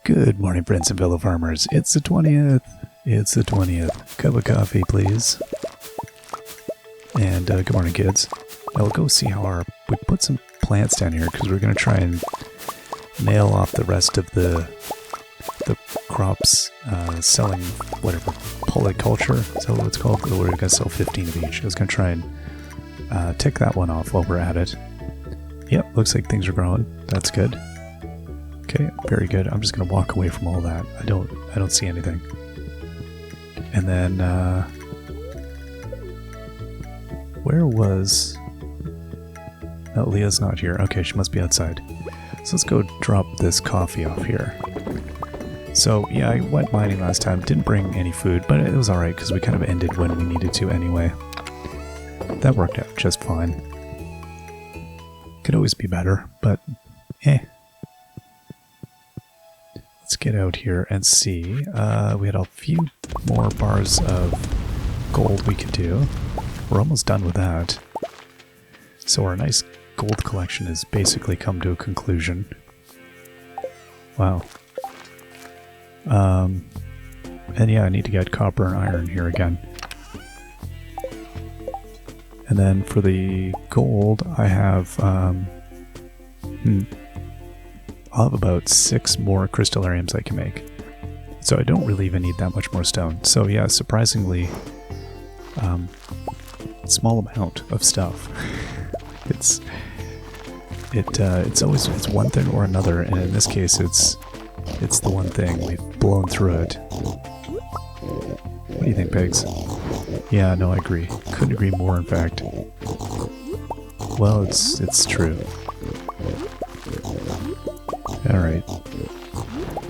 Good morning, friends and fellow farmers. It's the 20th. It's the 20th. Cup of coffee, please. And good morning, kids. Now we'll go see how we put some plants down here because we're going to try and nail off the rest of the crops selling whatever, polyculture. Is that what it's called? We're going to sell 15 of each. I was going to try and tick that one off while we're at it. Yep, looks like things are growing. That's good. Okay, very good. I'm just going to walk away from all that. I don't see anything. And then, where was... Oh, Leah's not here. Okay, she must be outside. So let's go drop this coffee off here. So, yeah, I went mining last time. Didn't bring any food, but it was alright because we kind of ended when we needed to anyway. That worked out just fine. Could always be better, but eh. Let's get out here and see. We had a few more bars of gold we could do. We're almost done with that. So our nice gold collection has basically come to a conclusion. Wow. And yeah, I need to get copper and iron here again. And then for the gold, I have... I'll have about 6 more crystallariums I can make. So I don't really even need that much more stone. So yeah, surprisingly, small amount of stuff. It's one thing or another, and in this case, it's the one thing. We've blown through it. What do you think, pigs? Yeah, no, I agree. Couldn't agree more, in fact. Well, it's true. Alright.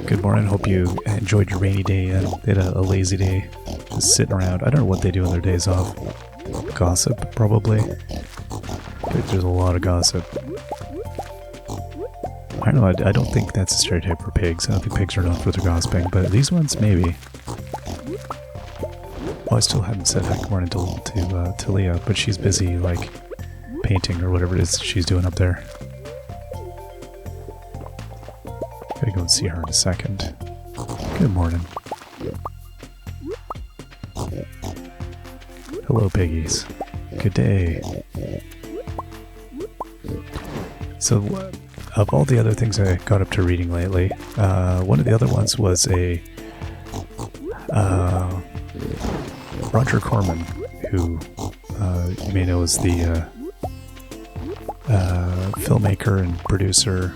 Good morning. Hope you enjoyed your rainy day and did a lazy day. Just sitting around. I don't know what they do on their days off. Gossip, probably. But there's a lot of gossip. I don't know, I don't think that's a stereotype for pigs. I don't think pigs are known for their gossiping, but these ones, maybe. Oh, I still haven't said good morning to Leah, but she's busy, like, painting or whatever it is she's doing up there. Gotta go and see her in a second. Good morning. Hello, piggies. Good day. So, of all the other things I got up to reading lately, one of the other ones was a Roger Corman, who you may know as the filmmaker and producer,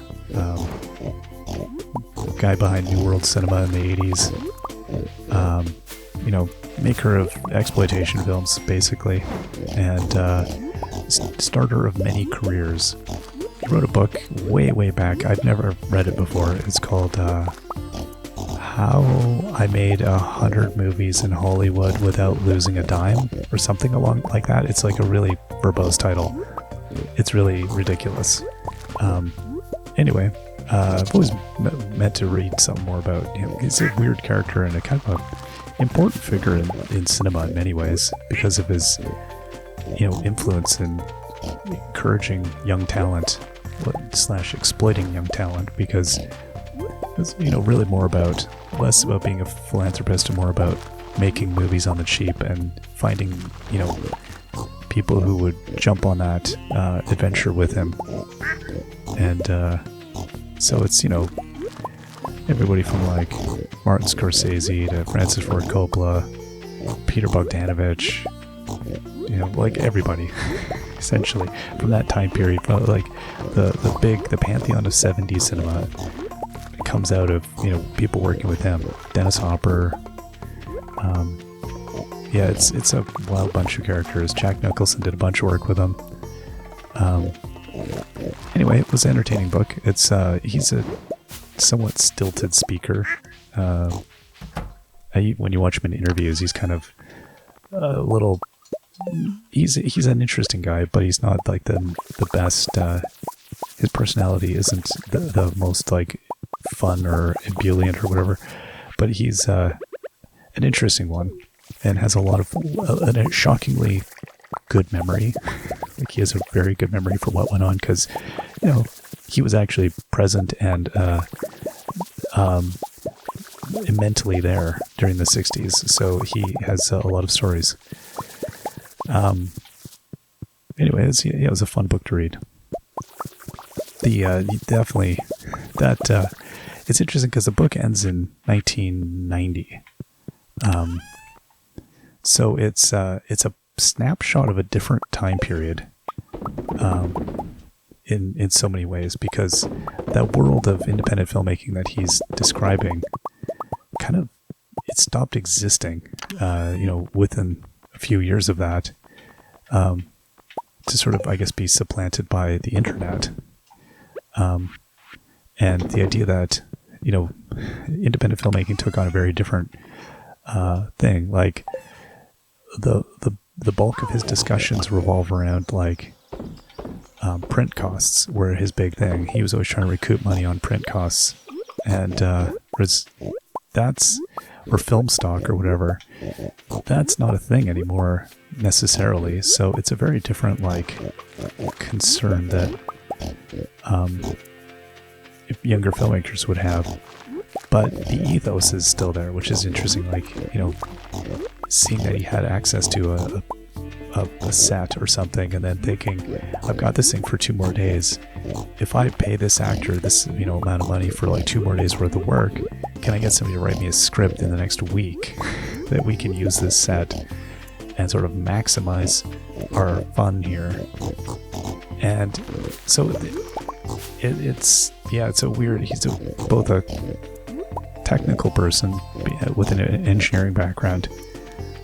guy behind New World Cinema in the 80s. You know, maker of exploitation films, basically, and starter of many careers. He wrote a book way back. I've never read it before. It's called How I Made 100 Movies in Hollywood Without Losing a Dime, or something along like that. It's like a really verbose title. It's really ridiculous. Anyway, I've always meant to read something more about him. He's a weird character and a kind of a important figure in cinema in many ways because of his, influence in encouraging young talent / exploiting young talent, because it's, really less about being a philanthropist and more about making movies on the cheap and finding, people who would jump on that adventure with him. And so it's, everybody from like Martin Scorsese to Francis Ford Coppola, Peter Bogdanovich, like everybody, essentially, from that time period, from like the pantheon of 70s cinema. It comes out of, people working with him. Dennis Hopper. Yeah, it's a wild bunch of characters. Jack Nicholson did a bunch of work with him. Anyway, it was an entertaining book. It's he's a somewhat stilted speaker. When you watch him in interviews, he's kind of a little... He's an interesting guy, but he's not like the best. His personality isn't the most like fun or ebullient or whatever, but he's an interesting one and has a lot of a shockingly good memory. Like, he has a very good memory for what went on, because he was actually present and mentally there during the 60s, so he has a lot of stories. Anyway, it was a fun book to read. Definitely that it's interesting because the book ends in 1990. So it's a snapshot of a different time period in so many ways, because that world of independent filmmaking that he's describing kind of it stopped existing within a few years of that, to sort of, I guess, be supplanted by the internet, and the idea that independent filmmaking took on a very different thing. Like the bulk of his discussions revolve around like print costs were his big thing. He was always trying to recoup money on print costs, and or film stock or whatever. That's not a thing anymore necessarily. So it's a very different like concern that younger filmmakers would have. But the ethos is still there, which is interesting. Like, seeing that he had access to a set or something, and then thinking, I've got this thing for 2 more days. If I pay this actor this amount of money for like 2 more days worth of work, can I get somebody to write me a script in the next week that we can use this set and sort of maximize our fun here? And so it's so weird. He's both a technical person with an engineering background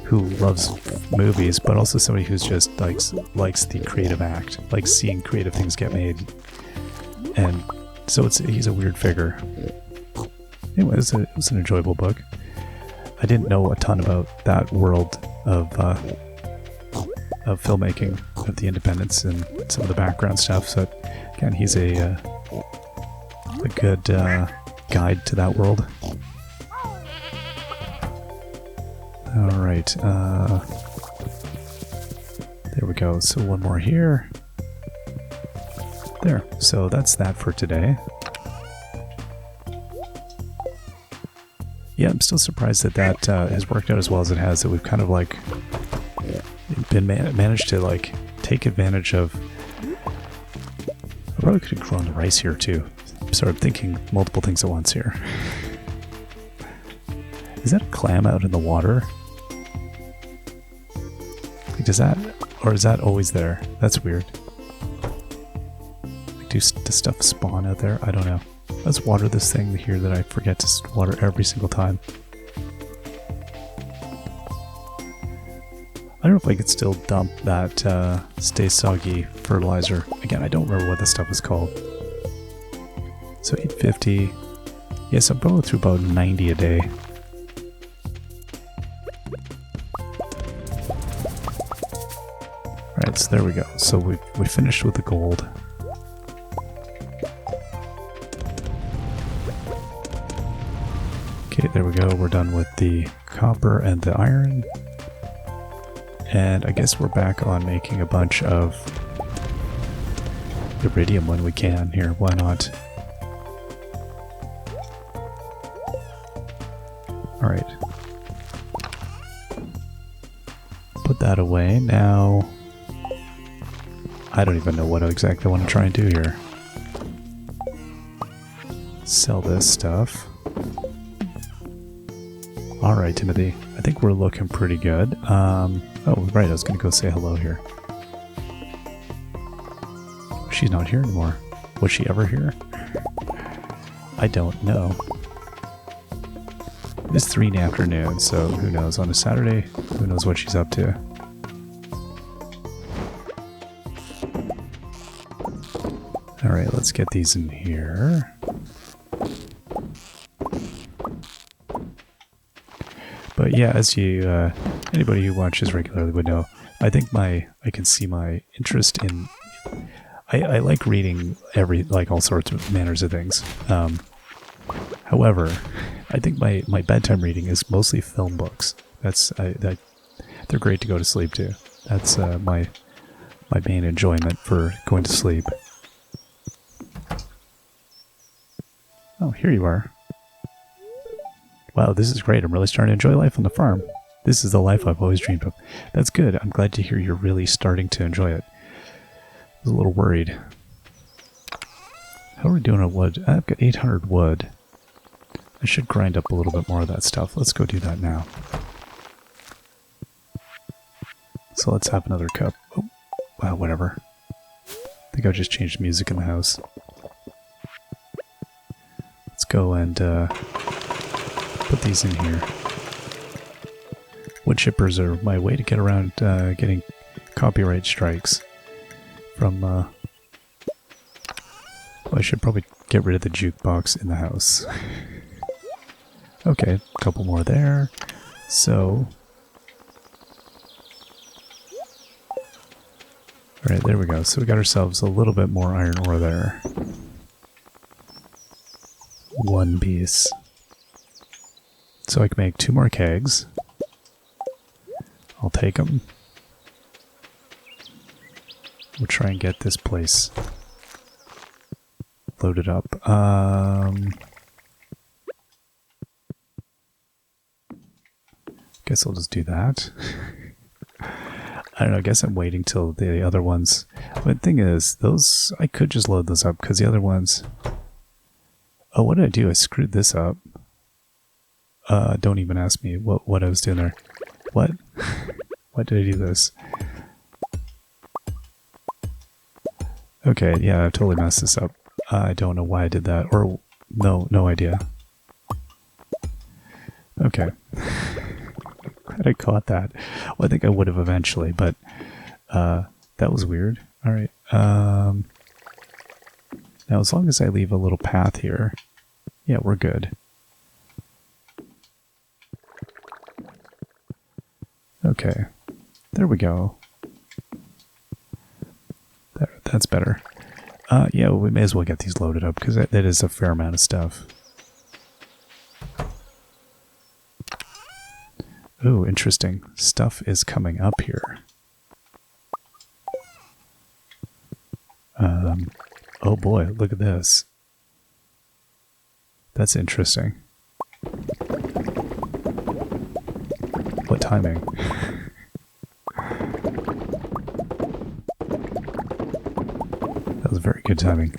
who loves movies, but also somebody who's just likes the creative act, like seeing creative things get made. And so he's a weird figure. Anyway, it was an enjoyable book. I didn't know a ton about that world of filmmaking, of the independents and some of the background stuff. So again, he's a good guide to that world. All right, there we go. So one more here. There. So that's that for today. Yeah, I'm still surprised that has worked out as well as it has. That we've kind of like been managed to like take advantage of. I probably could have grown the rice here too. I'm sort of thinking multiple things at once here. Is that a clam out in the water? Does that, or is that always there? That's weird. Like, does stuff spawn out there? I don't know. Let's water this thing here that I forget to water every single time. I don't know if I could still dump that Stay Soggy fertilizer. Again, I don't remember what this stuff is called. So 850. Yes, I'm going through about 90 a day. Alright, so there we go. So we finished with the gold. Okay, there we go. We're done with the copper and the iron. And I guess we're back on making a bunch of iridium when we can here. Why not? Alright. Put that away. Now, I don't even know what exactly I want to try and do here. Sell this stuff. Alright, Timothy. I think we're looking pretty good. Oh, right, I was going to go say hello here. She's not here anymore. Was she ever here? I don't know. It's 3 in the afternoon, so who knows. On a Saturday, who knows what she's up to. Alright, let's get these in here. But yeah, as you, anybody who watches regularly would know, I think I can see my interest in, I like reading all sorts of manners of things. However, I think my bedtime reading is mostly film books. They're great to go to sleep to. That's my main enjoyment for going to sleep. Oh, here you are. Wow, this is great. I'm really starting to enjoy life on the farm. This is the life I've always dreamed of. That's good. I'm glad to hear you're really starting to enjoy it. I was a little worried. How are we doing on wood? I've got 800 wood. I should grind up a little bit more of that stuff. Let's go do that now. So let's have another cup. Oh, wow, whatever. I think I just changed music in the house. Let's go and put these in here. Wood chippers are my way to get around getting copyright strikes from... well, I should probably get rid of the jukebox in the house. Okay, a couple more there. So... Alright, there we go. So we got ourselves a little bit more iron ore there. One piece. So I can make 2 more kegs. I'll take them. We'll try and get this place loaded up. Guess I'll just do that. I don't know, I guess I'm waiting till the other ones. But the thing is, those, I could just load those up because the other ones... Oh, what did I do? I screwed this up. Don't even ask me what I was doing there. What? Why did I do this? Okay, yeah, I've totally messed this up. I don't know why I did that. Or, no idea. Okay. Had I caught that? Well, I think I would have eventually, but that was weird. Alright. Now, as long as I leave a little path here, yeah, we're good. Okay. There we go. That's better. Yeah, we may as well get these loaded up, because that is a fair amount of stuff. Ooh, interesting. Stuff is coming up here. Oh boy, look at this. That's interesting. What timing? That was very good timing.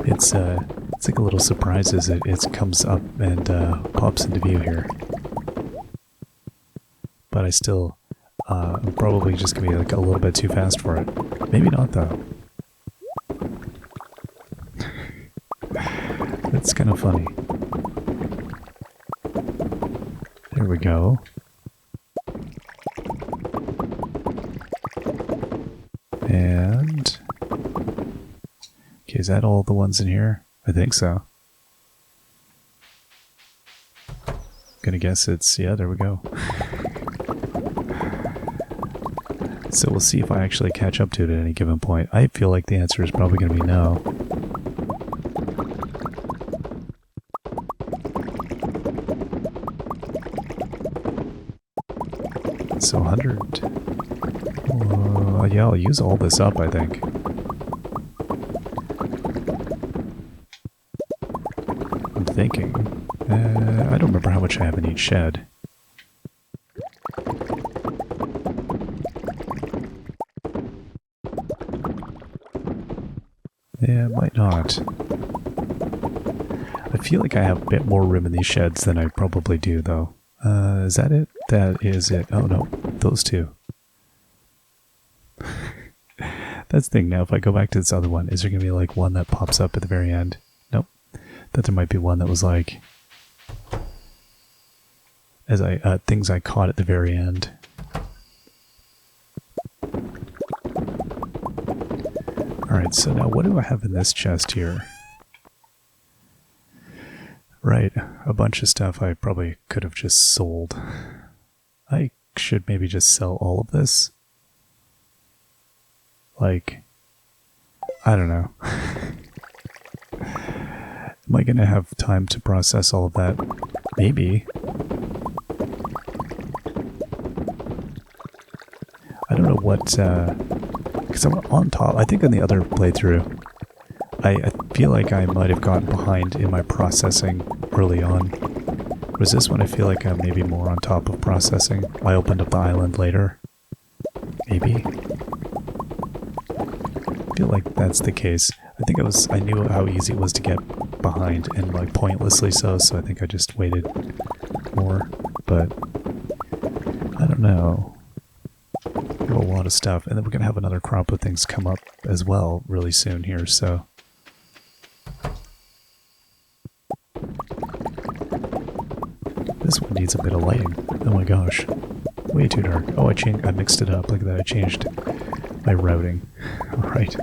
It's like a little surprise as it comes up and pops into view here. But I still, I'm probably just gonna be like a little bit too fast for it. Maybe not though. That's kind of funny. There we go. And... Okay, is that all the ones in here? I think so. Gonna guess it's... yeah, there we go. So we'll see if I actually catch up to it at any given point. I feel like the answer is probably gonna be no. So 100. Yeah, I'll use all this up, I think. I'm thinking. I don't remember how much I have in each shed. Yeah, might not. I feel like I have a bit more room in these sheds than I probably do, though. Is that it? That is it. Oh no, those two. That's the thing. Now, if I go back to this other one, is there going to be like one that pops up at the very end? Nope. That there might be one that was like... as I things I caught at the very end. Alright, so now what do I have in this chest here? Right, a bunch of stuff I probably could have just sold. I should maybe just sell all of this. Like, I don't know. Am I going to have time to process all of that? Maybe. I don't know what Because I'm on top. I think on the other playthrough, I feel like I might have gotten behind in my processing early on. Was this one I feel like I'm maybe more on top of processing? I opened up the island later. Maybe? I feel like that's the case. I think I knew how easy it was to get behind, and like pointlessly so I think I just waited more. But I don't know. We have a lot of stuff, and then we're gonna have another crop of things come up as well really soon here, so. This one needs a bit of lighting. Oh my gosh. Way too dark. Oh, I mixed it up. Look at that. I changed my routing. Alright.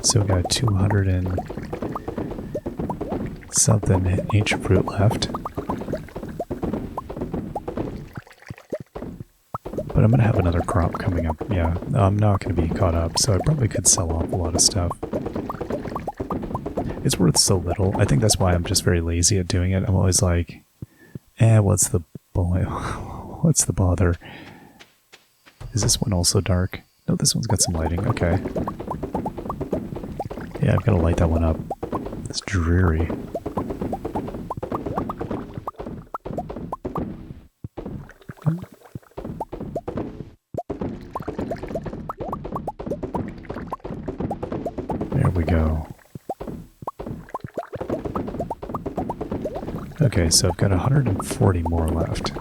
So we got 200 and something ancient fruit left. But I'm going to have another crop coming up. Yeah, I'm not going to be caught up, so I probably could sell off a lot of stuff. It's worth so little. I think that's why I'm just very lazy at doing it. I'm always like, what's the what's the bother? Is this one also dark? No, this one's got some lighting. Okay. Yeah, I've got to light that one up. It's dreary. There we go. Okay, so I've got 140 more left.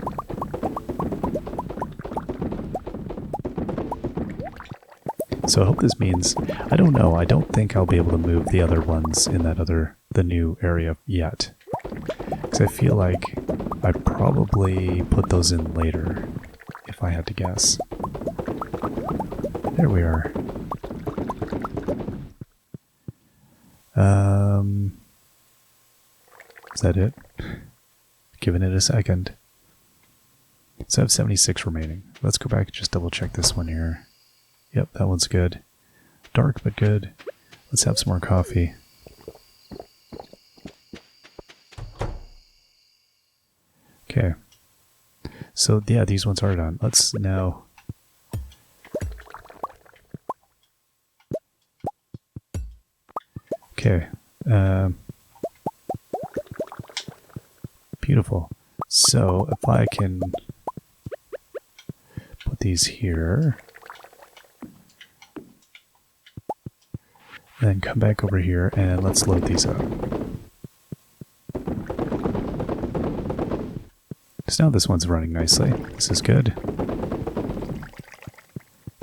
So I hope this means, I don't know, I don't think I'll be able to move the other ones in the new area yet. Because I feel like I'd probably put those in later, if I had to guess. There we are. Is that it? Giving it a second. So I have 76 remaining. Let's go back and just double check this one here. Yep, that one's good. Dark, but good. Let's have some more coffee. Okay. So, yeah, these ones are done. Let's now... Okay. Beautiful. So, if I can put these here... Then come back over here and let's load these up. So now this one's running nicely. This is good.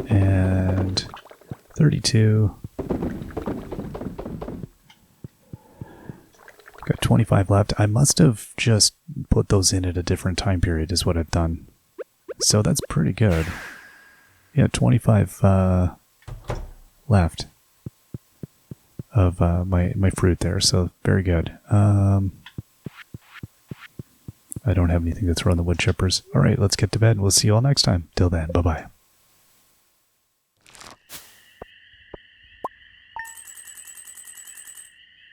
And 32. Got 25 left. I must have just put those in at a different time period is what I've done. So that's pretty good. Yeah, 25 left of my fruit there, so very good. I don't have anything to throw in the wood chippers. All right, let's get to bed. We'll see you all next time. Till then, bye-bye.